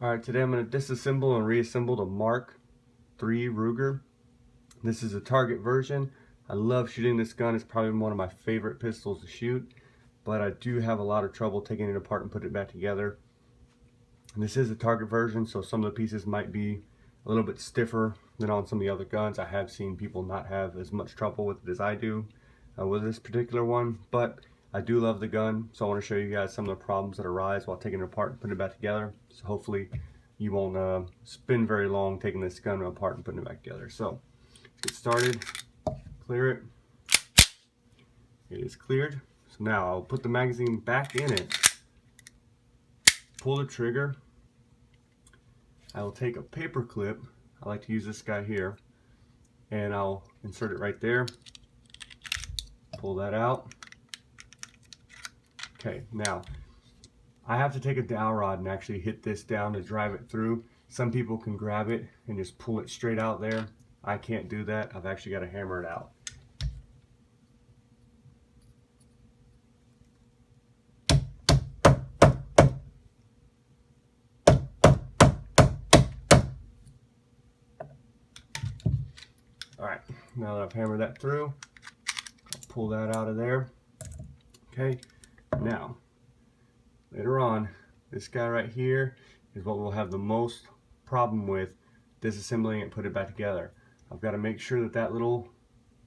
Alright, today I'm going to disassemble and reassemble the Mark III Ruger. This is a target version. I love shooting this gun. It's probably one of my favorite pistols to shoot, but I do have a lot of trouble taking it apart and putting it back together. And this is a target version, so some of the pieces might be a little bit stiffer than on some of the other guns. I have seen people not have as much trouble with it as I do with this particular one, but I do love the gun, so I want to show you guys some of the problems that arise while taking it apart and putting it back together. So hopefully you won't spend very long taking this gun apart and putting it back together. So let's get started. Clear it. It is cleared. So now I'll put the magazine back in it. Pull the trigger. I will take a paper clip. I like to use this guy here, and I'll insert it right there. Pull that out. Okay, now I have to take a dowel rod and actually hit this down to drive it through. Some people can grab it and just pull it straight out there. I can't do that. I've actually got to hammer it out. Alright, now that I've hammered that through, I'll pull that out of there. Okay, now later on, this guy right here is what we'll have the most problem with disassembling and put it back together. I've got to make sure that that little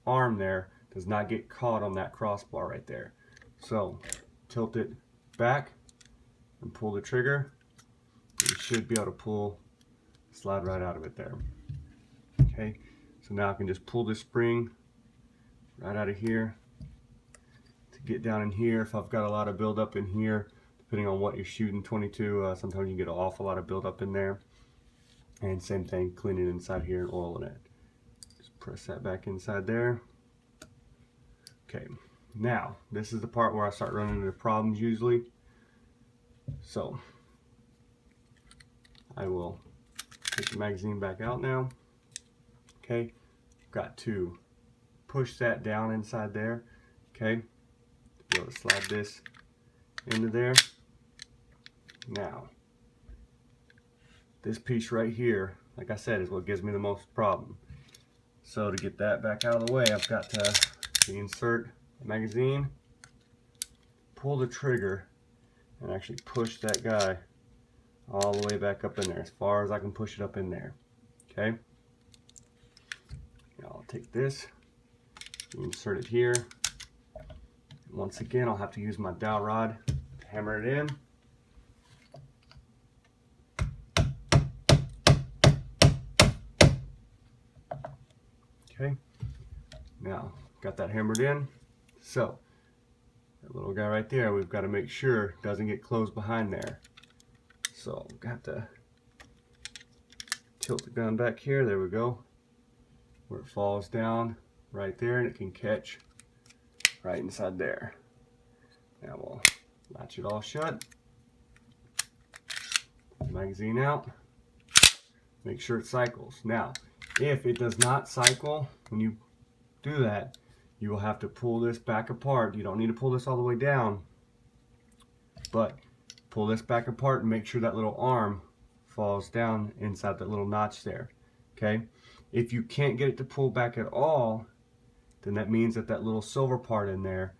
arm there does not get caught on that crossbar right there. So tilt it back and pull the trigger. You should be able to slide right out of it there. Okay, so now I can just pull this spring right out of here to get down in here. If I've got a lot of buildup in here, depending on what you're shooting, 22, sometimes you get an awful lot of buildup in there. And same thing, cleaning inside here and oiling it. Just press that back inside there. Okay, now this is the part where I start running into problems usually. So I will take the magazine back out now. Okay, got to push that down inside there. Okay, to be able to slide this into there. Now, this piece right here, like I said, is what gives me the most problem. So to get that back out of the way, I've got to insert the magazine, pull the trigger, and actually push that guy all the way back up in there, as far as I can push it up in there. Okay? Now I'll take this, insert it here. Once again, I'll have to use my dowel rod to hammer it in. Okay, now got that hammered in. So that little guy right there, we've got to make sure doesn't get closed behind there. So got to tilt the gun back here. There we go, where it falls down right there, and it can catch right inside there. Now we'll latch it all shut. Put the magazine out. Make sure it cycles. Now, if it does not cycle, when you do that, you will have to pull this back apart. You don't need to pull this all the way down, but pull this back apart and make sure that little arm falls down inside that little notch there. Okay? If you can't get it to pull back at all, then that means that that little silver part in there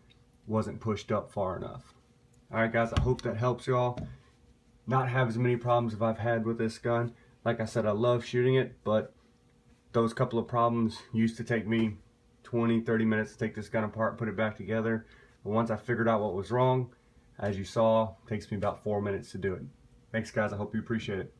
wasn't pushed up far enough. Alright guys, I hope that helps y'all not have as many problems as I've had with this gun. Like I said, I love shooting it, but those couple of problems used to take me 20-30 minutes to take this gun apart and put it back together. But once I figured out what was wrong, as you saw, it takes me about 4 minutes to do it. Thanks guys, I hope you appreciate it.